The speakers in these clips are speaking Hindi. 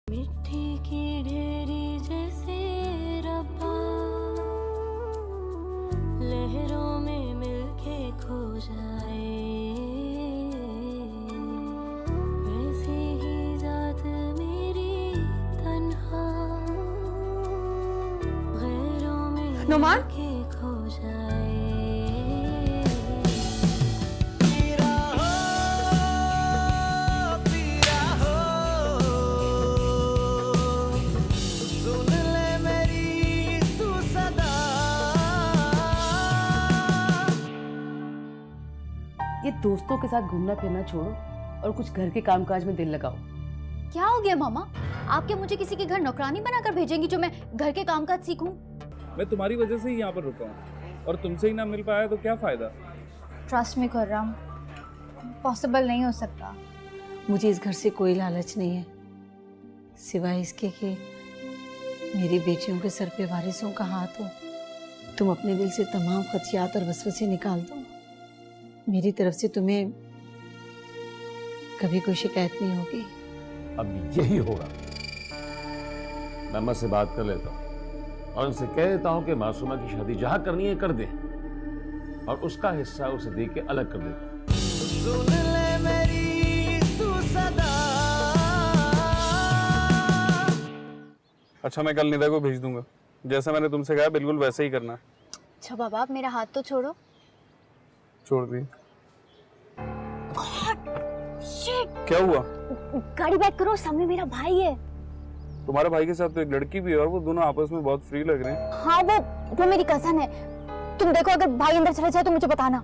मिट्टी की ढेरी जैसे रब्बा, लहरों में मिलके खो जाए, वैसी ही जात मेरी तन्हा, गैरों में नुमान? मिलके खो जाए। ये दोस्तों के साथ घूमना फिरना छोड़ो और कुछ घर के कामकाज में दिल लगाओ। क्या हो गया मामा? आप क्या मुझे किसी के घर नौकरानी बनाकर भेजेंगी जो मैं घर के कामकाज सीखूं? मैं तुम्हारी वजह से ही यहाँ पर रुका हूँ और तुमसे ही ना मिल पाया तो क्या फायदा। ट्रस्ट मी खुर्रम, पॉसिबल नहीं हो सकता। मुझे इस घर से कोई लालच नहीं है सिवाय इसके कि मेरी बेटियों के सर पे वारिसों का हाथ हो। तुम अपने दिल से तमाम खदशात और वसवसे निकाल दो। मेरी तरफ से तुम्हें कभी कोई शिकायत नहीं होगी। अब यही होगा। मैं अम्मा से बात कर लेता हूँ और उनसे कह देता हूँ कि मासूमा की शादी जहाँ करनी है कर दे और उसका हिस्सा उसे दे के अलग कर देता हूँ। सुन ले मेरी तू सदा। अच्छा, मैं कल निदा को भेज दूंगा, जैसा मैंने तुमसे कहा बिल्कुल वैसे ही करना। अच्छा बाबा, आप मेरा हाथ तो छोड़ो। छोड़ दी। शिट! क्या हुआ? गाड़ी बैक करो, सामने मेरा भाई है। तुम्हारे भाई के साथ तो एक लड़की भी है और वो दोनों आपस में बहुत फ्री लग रहे हैं। हाँ, वो मेरी कजन है। तुम देखो, अगर भाई अंदर चला जाए तो मुझे बताना।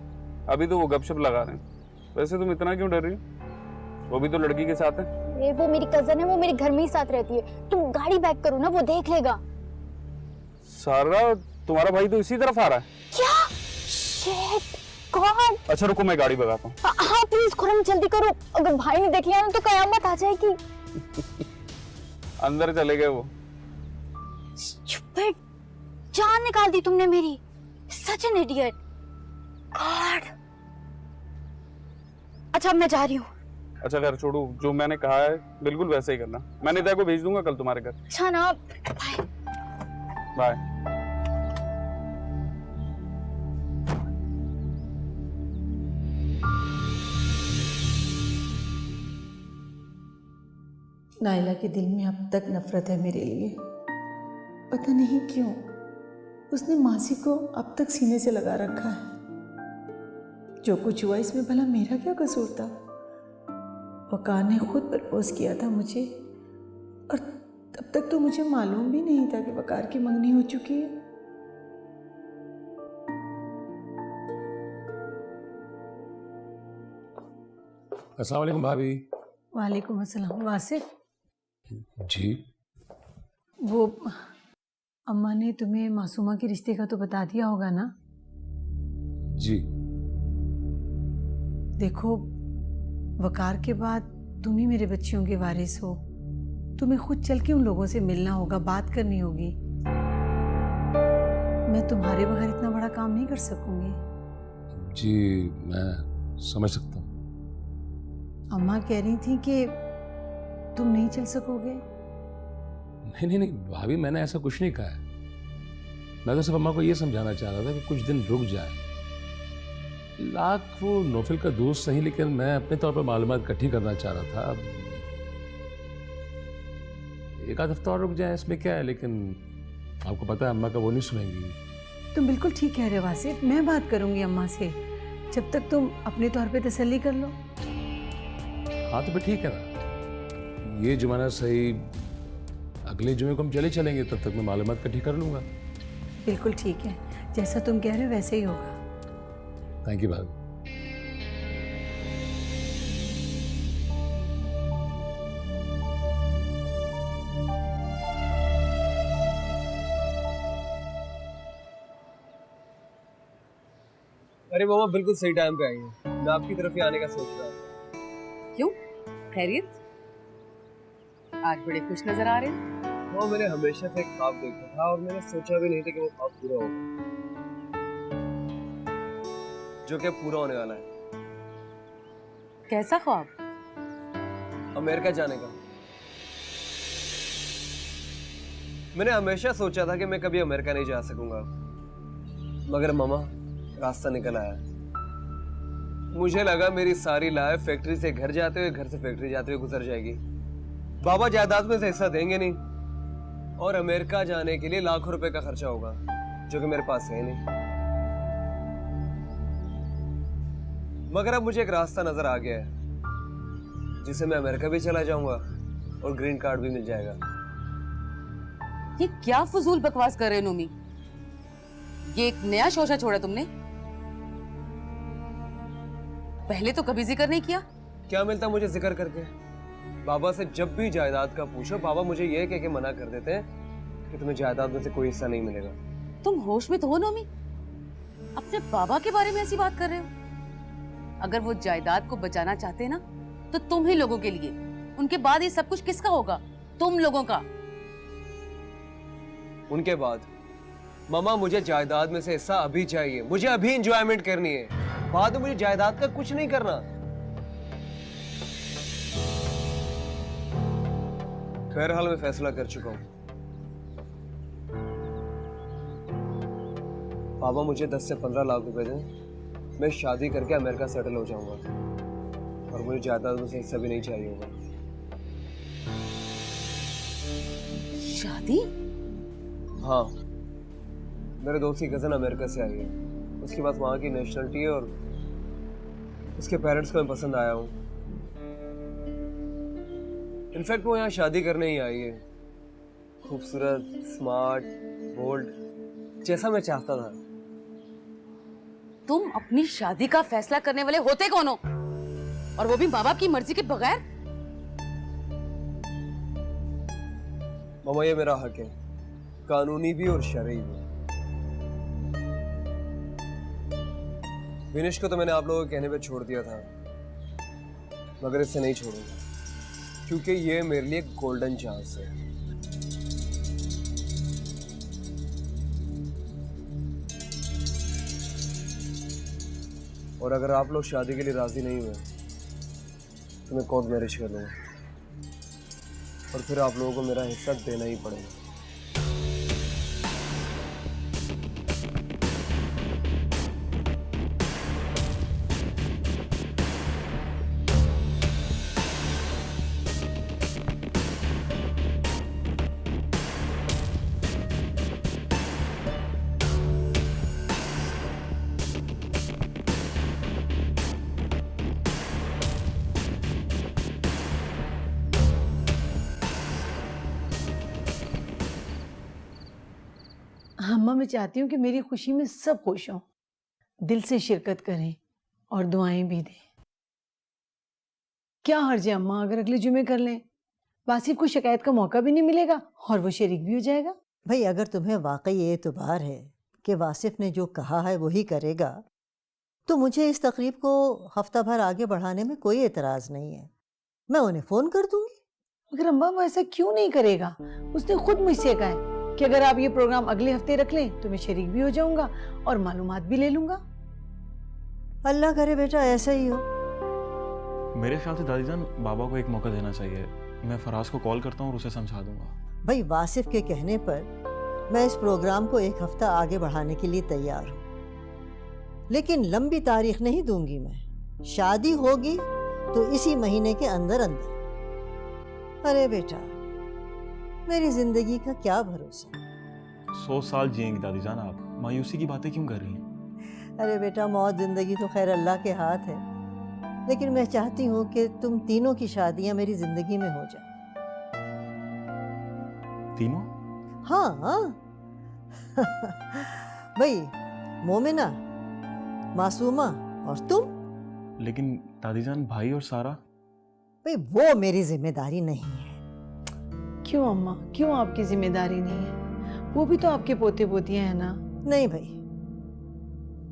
अभी तो वो गपशप लगा रहे हैं। वैसे तुम इतना क्यों डर रही हो? वो भी तो लड़की के साथ है। वो मेरी कजन है, वो मेरे घर में ही साथ रहती है। तुम गाड़ी बैक करो ना, वो देख लेगा। सारा, तुम्हारा भाई तो इसी तरफ आ रहा है। क्या? शिट! गॉड! अच्छा रुको, मैं गाड़ी भगाता हूँ। हाँ प्लीज खुरम, जल्दी करो। अगर भाई ने देख लिया ना तो कयामत आ जाएगी। अंदर चले गए वो। स्टूपिड! जान निकाल दी तुमने मेरी। Such an idiot. गॉड! अच्छा, अब मैं जा रही हूँ। अच्छा घर छोड़ो, जो मैंने कहा है बिल्कुल वैसे ही करना। मैं निदा को भेज दूंगा कल तुम्हारे घर। अच्छा ना, बाय। बाय। नाइला के दिल में अब तक नफरत है मेरे लिए। पता नहीं क्यों उसने मासी को अब तक सीने से लगा रखा है। जो कुछ हुआ इसमें भला मेरा क्या कसूर था? वकार ने खुद प्रपोज किया था मुझे और तब तक तो मुझे मालूम भी नहीं था कि वकार की मंगनी हो चुकी है। अस्सलाम वालेकुम भाभी। वालेकुम अस्सलाम। वासिफ जी? वो अम्मा ने तुम्हें मासूमा के रिश्ते का तो बता दिया होगा ना? जी। देखो, वकार के बाद तुम ही मेरे बच्चियों के वारिस हो। तुम्हें खुद चल के उन लोगों से मिलना होगा, बात करनी होगी। मैं तुम्हारे बगैर इतना बड़ा काम नहीं कर सकूंगी। जी मैं समझ सकता हूँ। अम्मा कह रही थी कि तुम नहीं चल सकोगे। नहीं भाभी, मैंने ऐसा कुछ नहीं कहा है। मैं तो सिर्फ अम्मा को ये समझाना चाह रहा था कि कुछ दिन रुक जाए। लाख वो नौफिल का दोस्त सही, लेकिन मैं अपने तौर पर मालूमात इकट्ठी करना चाह रहा था। अब एक आध हफ्ता और रुक जाए, इसमें क्या है। लेकिन आपको पता है अम्मा का वो नहीं सुनेंगी। तुम बिल्कुल ठीक कह रहे हो वासिफ। मैं बात करूंगी अम्मा से, जब तक तुम अपने तौर पे तसल्ली कर लो। हाँ तो फिर ठीक है ना, ये जुमाना सही, अगले जुमे को हम चले चलेंगे, तब तक मैं मालूमात इकट्ठी कर लूंगा। बिल्कुल ठीक है, जैसा तुम कह रहे हो वैसे ही होगा। थैंक यू भाभी। अरे मामा बिल्कुल सही टाइम पे आई हैं। मैं आपकी तरफ ही आने का सोच रहा था। क्यों? खैरियत? आज बड़े खुश नजर आ रहे हैं। वो मैंने हमेशा से एक ख्वाब देखा था और मैंने सोचा भी नहीं था कि वो ख्वाब पूरा होगा, जो कि पूरा होने वाला है। कैसा ख्वाब? अमेरिका जाने का। मैंने हमेशा सोचा था कि मैं कभी अमेरिका नहीं जा सकूंगा, मगर मामा रास्ता निकल आया। मुझे लगा मेरी सारी लाइफ फैक्ट्री से घर जाते हुए, घर से फैक्ट्री जाते हुए गुजर जाएगी। बाबा जायदाद में से हिस्सा देंगे नहीं और अमेरिका जाने के लिए लाखों रुपए का खर्चा होगा, जो कि मेरे पास है नहीं। मगर अब मुझे एक रास्ता नजर आ गया है, जिससे मैं अमेरिका भी चला जाऊंगा और ग्रीन कार्ड भी मिल जाएगा। ये क्या फजूल बकवास कर रहे हो नोमी? ये एक नया शोशा छोड़ा तुमने? पहले तो कभी जिक्र नहीं किया। क्या मिलता मुझे जिक्र करके? बाबा से जब भी जायदाद का पूछो, बाबा मुझे ये कह के मना कर देते हैं कि तुम्हें जायदाद में से कोई हिस्सा नहीं मिलेगा। तुम होश में तो हो नोमी? अपने बाबा के बारे में ऐसी बात कर रहे हो? अगर वो जायदाद को बचाना चाहते ना, तो तुम ही लोगों के लिए। उनके बाद ये सब कुछ किसका होगा? तुम लोगों का। उनके बाद मामा, मुझे जायदाद में से हिस्सा अभी चाहिए। मुझे अभी एंजॉयमेंट करनी है, बाद में मुझे जायदाद का कुछ नहीं करना। बहरहाल मैं फैसला कर चुका हूं। बाबा मुझे 10 से 15 लाख रुपए दें, मैं शादी करके अमेरिका सेटल हो जाऊंगा और मुझे जायदाद में से हिस्सा भी नहीं चाहिए होगा। शादी? हाँ, मेरे दोस्त की कजन अमेरिका से आई है। उसके पास वहाँ की नेशनलिटी है और उसके पेरेंट्स को मैं पसंद आया हूँ। इनफैक्ट वो यहाँ शादी करने ही आई है। खूबसूरत, स्मार्ट, बोल्ड, जैसा मैं चाहता था। तुम अपनी शादी का फैसला करने वाले होते कौन हो? और वो भी माँ बाप की मर्जी के बगैर? मामा, ये मेरा हक है, कानूनी भी और शरई भी। विनेश को तो मैंने आप लोगों के कहने पे छोड़ दिया था, मगर इससे नहीं छोड़ूंगा, क्योंकि ये मेरे लिए गोल्डन चांस है। और अगर आप लोग शादी के लिए राजी नहीं हुए तो मैं कोर्ट मैरिज कर लूंगा और फिर आप लोगों को मेरा हिस्सा देना ही पड़ेगा। अम्मा, मैं चाहती हूँ कि मेरी खुशी में सब खुश हों, दिल से शिरकत करें और दुआएं भी दें। क्या हर्ज है अम्मा अगर अगले जुमे कर लें? वासिफ को शिकायत का मौका भी नहीं मिलेगा और वो शरीक भी हो जाएगा। भाई, अगर तुम्हें वाकई ये एतबार है कि वासिफ ने जो कहा है वही करेगा, तो मुझे इस तकरीब को हफ्ता भर आगे बढ़ाने में कोई एतराज़ नहीं है। मैं उन्हें फ़ोन कर दूंगी। मगर अम्मा, वो ऐसा क्यों नहीं करेगा? उसने खुद मुझसे कहा है कि अगर आप ये प्रोग्राम अगले हफ्ते रख लें तो मैं शरीक भी हो जाऊंगा और मालूमात भी ले लूंगा। अल्लाह करे बेटा ऐसा ही हो। मेरे ख्याल से दादी जान, बाबा को एक मौका देना चाहिए। मैं फराज को कॉल करता हूँ और उसे समझा दूंगा। भाई, वासिफ के कहने पर मैं इस प्रोग्राम को एक हफ्ता आगे बढ़ाने के लिए तैयार हूँ, लेकिन लंबी तारीख नहीं दूंगी मैं। शादी होगी तो इसी महीने के अंदर अंदर। अरे बेटा, मेरी जिंदगी का क्या भरोसा। 100 साल जिएंगी दादी जान आप, मायूसी की बातें क्यों कर रही हैं? अरे बेटा, मौत जिंदगी तो खैर अल्लाह के हाथ है, लेकिन मैं चाहती हूँ कि तुम तीनों की शादियाँ मेरी जिंदगी में हो जाए। तीनों? हाँ भाई, मोमिना, मासूमा और तुम। लेकिन दादी जान, भाई और सारा? भाई, वो मेरी जिम्मेदारी नहीं है। क्यों अम्मा, क्यों आपकी जिम्मेदारी नहीं है? वो भी तो आपके पोते पोतियां हैं ना। नहीं भाई,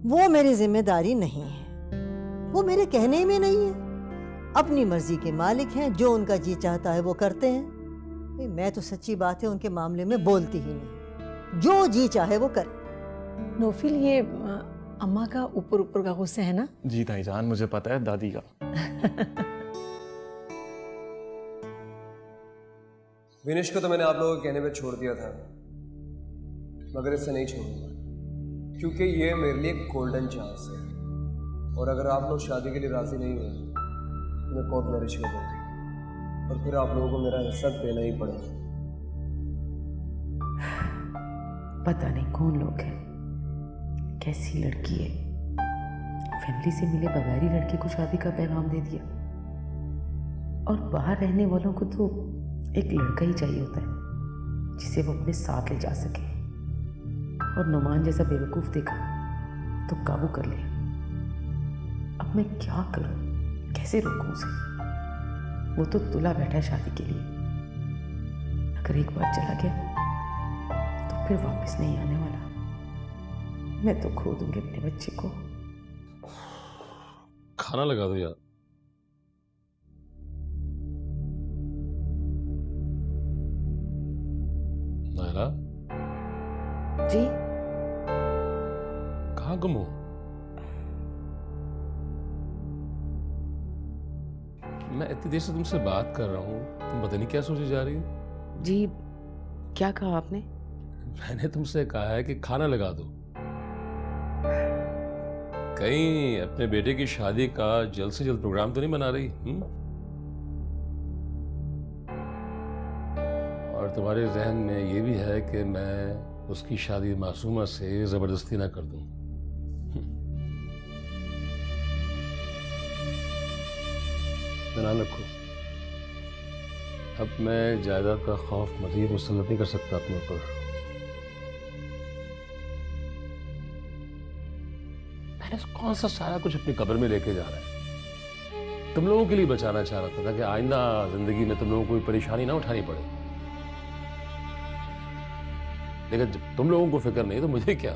वो मेरी जिम्मेदारी नहीं है। वो मेरे कहने में नहीं है। अपनी मर्जी के मालिक हैं, जो उनका जी चाहता है वो करते हैं। भाई, मैं तो सच्ची बात है उनके मामले में बोलती ही नहीं, जो जी चाहे वो करे। नोफिल, ये अम्मा का ऊपर ऊपर का गुस्सा है ना? जी दादी जान, मुझे पता है दादी का। विनेश को तो मैंने आप लोगों के कहने पे छोड़ दिया था, मगर इसे नहीं छोड़ूंगा क्योंकि ये मेरे लिए एक गोल्डन चांस है। और अगर आप लोग शादी के लिए राजी नहीं हुए तो मैं कोर्ट मैरिज कर दूंगी और फिर आप लोगों को मेरा हिस्सा देना ही पड़ेगा। पता नहीं कौन लोग हैं, कैसी लड़की है, फैमिली से मिले बगैर ही लड़की को शादी का पैगाम दे दिया। और बाहर रहने वालों को तो एक लड़का ही चाहिए होता है जिसे वो अपने साथ ले जा सके, और नुमान जैसा बेवकूफ़ देखा तो काबू कर लिया। अब मैं क्या करूं, कैसे रोकूं उसे? वो तो तुला बैठा है शादी के लिए। अगर एक बार चला गया तो फिर वापस नहीं आने वाला। मैं तो खो दूंगी अपने बच्चे को। खाना लगा दो यार। नायरा, जी कहाँ गुम हो? मैं इतनी देर से तुमसे बात कर रहा हूँ, तुम पता नहीं क्या सोचे जा रही हो। जी, क्या कहा आपने? मैंने तुमसे कहा है कि खाना लगा दो। कहीं अपने बेटे की शादी का जल्द से जल्द प्रोग्राम तो नहीं बना रही? और तुम्हारे जहन में ये भी है कि मैं उसकी शादी मासूमा से जबरदस्ती ना कर दूं। ध्यान रखो, अब मैं जायदाद का खौफ मज़ीद मुसल्लत नहीं कर सकता अपने ऊपर। मैंने कौन सा सारा कुछ अपनी कब्र में लेके जा रहा है? तुम लोगों के लिए बचाना चाह रहा था ताकि आइंदा जिंदगी में तुम लोगों को कोई परेशानी ना उठानी पड़े। लेकिन जब तुम लोगों को फिक्र नहीं तो मुझे क्या?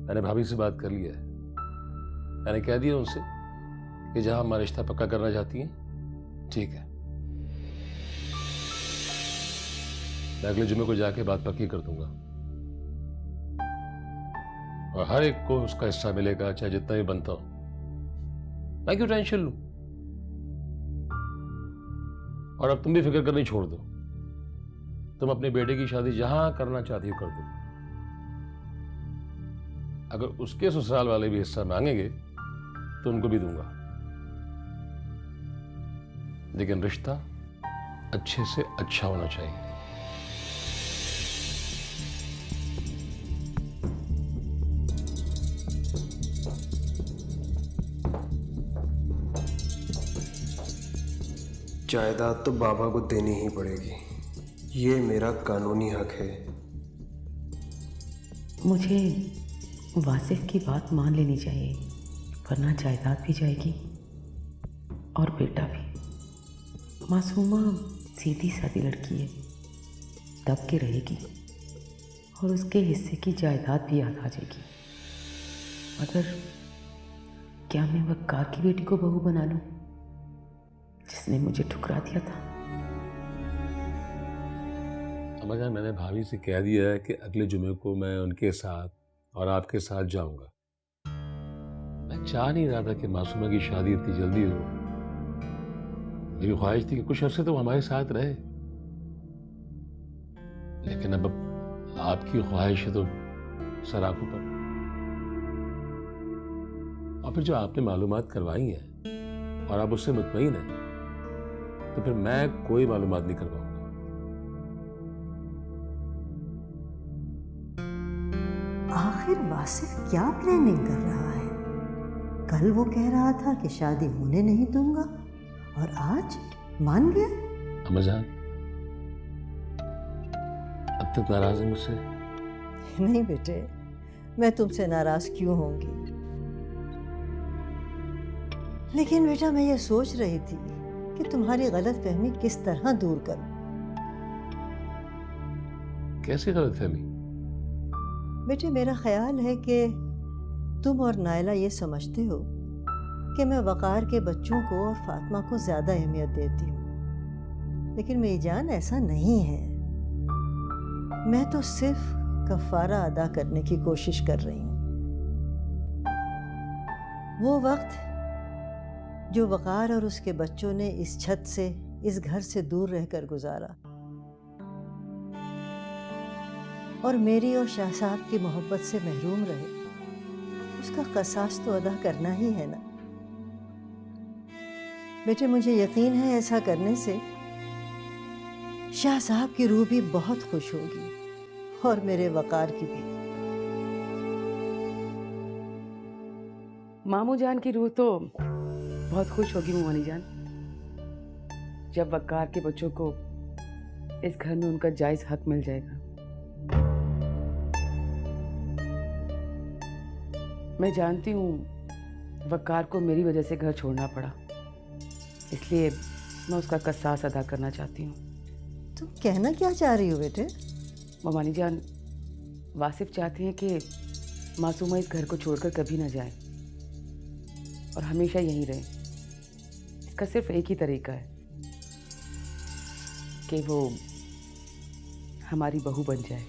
मैंने भाभी से बात कर लिया है। मैंने कह दिया उनसे कि जहां हमारा रिश्ता पक्का करना चाहती हैं, ठीक है, मैं अगले जुमे को जाके बात पक्की कर दूंगा और हर एक को उसका हिस्सा मिलेगा, चाहे जितना भी बनता हो। मैं क्यों टेंशन लूं? और अब तुम भी फिक्र करनी छोड़ दो। तुम अपने बेटे की शादी जहां करना चाहती हो कर दो। अगर उसके ससुराल वाले भी हिस्सा मांगेंगे तो उनको भी दूंगा, लेकिन रिश्ता अच्छे से अच्छा होना चाहिए। जायदाद तो बाबा को देनी ही पड़ेगी, ये मेरा कानूनी हक है। मुझे वासिफ की बात मान लेनी चाहिए, वरना जायदाद भी जाएगी और बेटा भी। मासूमा सीधी सादी लड़की है, दब के रहेगी और उसके हिस्से की जायदाद भी याद आ जाएगी। मगर क्या मैं वक़ार की बेटी को बहू बना लूं, जिसने मुझे ठुकरा दिया था? अम्मा, मैंने भाभी से कह दिया है कि अगले जुमे को मैं उनके साथ और आपके साथ जाऊंगा। मैं चाह नहीं रहा था कि मासूमा की शादी इतनी जल्दी हो। मेरी ख्वाहिश थी कि कुछ अरसे तो हमारे साथ रहे, लेकिन अब आपकी ख्वाहिश है तो सर आंखों पर। और फिर जो आपने मालूमात करवाई हैं और आप उससे मुतमईन हैं, तो फिर मैं कोई मालूमात नहीं करवाऊंगा। आखिर वासिफ क्या प्लानिंग कर रहा है? कल वो कह रहा था कि शादी होने नहीं दूंगा और आज मान गया। अम्मा जान, अब तक नाराज है मुझसे? नहीं बेटे, मैं तुमसे नाराज क्यों होंगी? लेकिन बेटा मैं ये सोच रही थी कि तुम्हारी गलतफहमी किस तरह दूर करूं। कैसी गलतफहमी? बेटे मेरा ख्याल है कि तुम और नायला ये समझते हो कि मैं वक़ार के बच्चों को और फातिमा को ज़्यादा अहमियत देती हूँ, लेकिन मेरी जान ऐसा नहीं है। मैं तो सिर्फ कफ़ारा अदा करने की कोशिश कर रही हूँ। वो वक्त जो वकार और उसके बच्चों ने इस छत से, इस घर से दूर रहकर गुजारा, और मेरी और शाह साहब की मोहब्बत से महरूम रहे, उसका क़सास तो अदा करना ही है ना। बेटे, मुझे यकीन है ऐसा करने से शाह साहब की रूह भी बहुत खुश होगी और मेरे वकार की भी। मामू जान की रूह तो बहुत खुश होगी मोमानी जान, जब वकार के बच्चों को इस घर में उनका जायज हक मिल जाएगा। मैं जानती हूँ वकार को मेरी वजह से घर छोड़ना पड़ा, इसलिए मैं उसका क़सास अदा करना चाहती हूँ। तुम कहना क्या चाह रही हो बेटे? मोमानी जान, वासिफ चाहते हैं कि मासूमा इस घर को छोड़कर कभी ना जाए और हमेशा यहीं रहे। इसका सिर्फ एक ही तरीका है कि वो हमारी बहू बन जाए।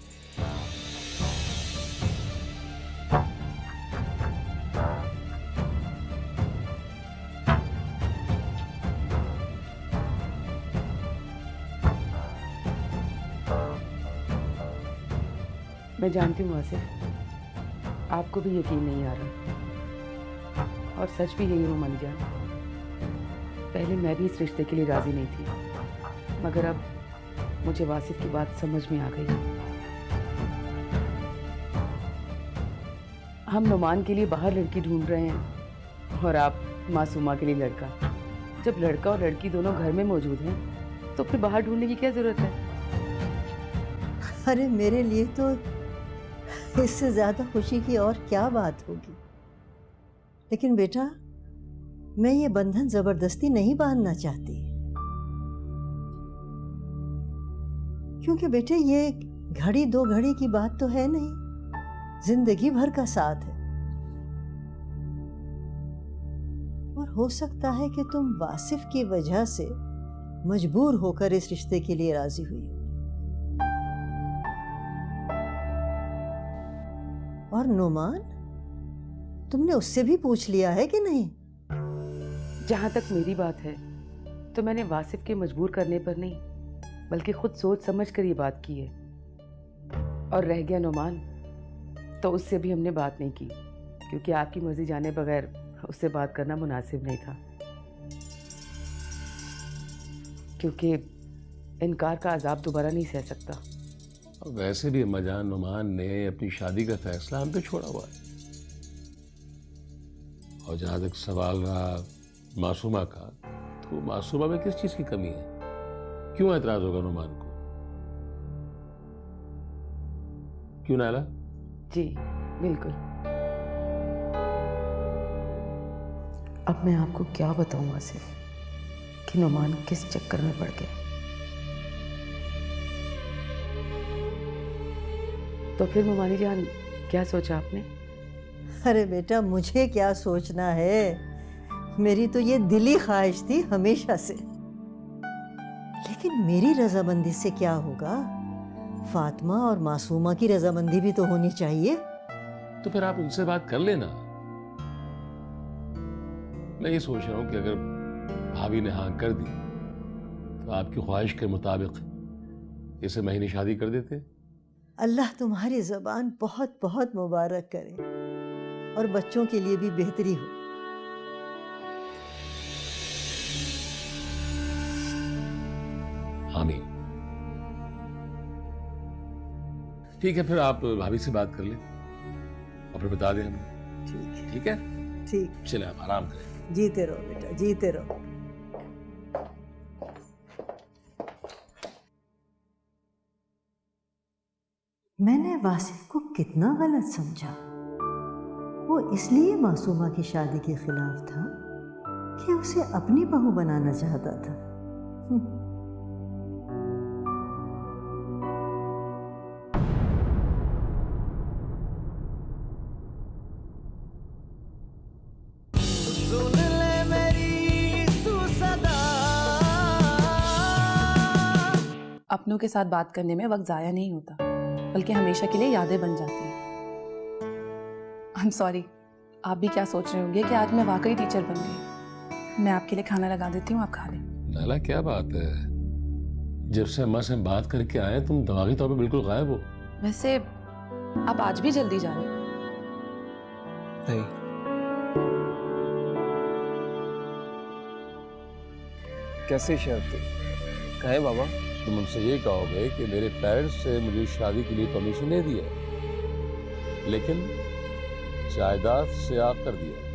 मैं जानती हूँ वासिफ, आपको भी यकीन नहीं आ रहा, और सच भी यही मोमानी जान। पहले मैं भी इस रिश्ते के लिए राजी नहीं थी, मगर अब मुझे वासिफ की बात समझ में आ गई। हम नुमान के लिए बाहर लड़की ढूंढ रहे हैं और आप मासूमा के लिए लड़का। जब लड़का और लड़की दोनों घर में मौजूद हैं तो फिर बाहर ढूंढने की क्या जरूरत है? अरे मेरे लिए तो इससे ज्यादा खुशी की और क्या बात होगी। लेकिन बेटा, मैं ये बंधन जबरदस्ती नहीं बांधना चाहती, क्योंकि बेटे ये घड़ी दो घड़ी की बात तो है नहीं, जिंदगी भर का साथ है। और हो सकता है कि तुम वासिफ की वजह से मजबूर होकर इस रिश्ते के लिए राजी हुई हो। और नुमान, तुमने उससे भी पूछ लिया है कि नहीं? जहां तक मेरी बात है तो मैंने वासिफ के मजबूर करने पर नहीं, बल्कि खुद सोच समझ कर ये बात की है। और रह गया नुमान, तो उससे भी हमने बात नहीं की, क्योंकि आपकी मर्जी जाने बगैर उससे बात करना मुनासिब नहीं था, क्योंकि इनकार का अजाब दोबारा नहीं सह सकता। और वैसे भी अम्माजान, नुमान ने अपनी शादी का फैसला हम पे छोड़ा हुआ है। और जहां तक सवाल रहा मासूमा का, तो मासूमा में किस चीज की कमी है? क्यों एतराज होगा नुमान को? क्यों नाला? जी बिल्कुल। अब मैं आपको क्या बताऊं आसिफ कि नुमान किस चक्कर में पड़ गया। तो फिर मोमानी जान, क्या सोचा आपने? अरे बेटा, मुझे क्या सोचना है, मेरी तो ये दिली ख्वाहिश थी हमेशा से। लेकिन मेरी रजामंदी से क्या होगा? फातिमा और मासूमा की रजामंदी भी तो होनी चाहिए। तो फिर आप उनसे बात कर लेना। मैं ये सोच रहा हूं कि अगर भाभी ने हाँ कर दी तो आपकी ख्वाहिश के मुताबिक इसे महीने शादी कर देते। अल्लाह तुम्हारी ज़बान बहुत बहुत मुबारक करे और बच्चों के लिए भी बेहतरी हो। आमीन। ठीक है, फिर आप भाभी से बात कर लें और फिर बता दें हमें। ठीक है, ठीक है? ठीक। चले, आप आराम करें। जीते रहो बेटा, जीते रहो। मैंने वासिफ को कितना गलत समझा। वो इसलिए मासूमा की शादी के खिलाफ था कि उसे अपनी बहू बनाना चाहता था। सुन ले मेरी तू सदा। अपनों के साथ बात करने में वक्त ज़ाया नहीं होता, बल्कि हमेशा के लिए यादें बन जाती हैं। आई एम सॉरी, आप भी क्या सोच रहे होंगे कि आज मैं वाकई टीचर बन गई। मैं आपके लिए खाना लगा देती हूँ, आप खा लें। नाला क्या बात है, जब से अम्मा से बात करके आए तुम दिमागी तौर पे बिल्कुल गायब हो। वैसे आप आज भी जल्दी जा रहे हैं? नहीं, कैसी शर्त थी? कहे बाबा? तुम उनसे ये कहोगे कि मेरे पेरेंट्स से मुझे शादी के लिए परमिशन नहीं दिया, लेकिन जायदाद से आप कर दिया।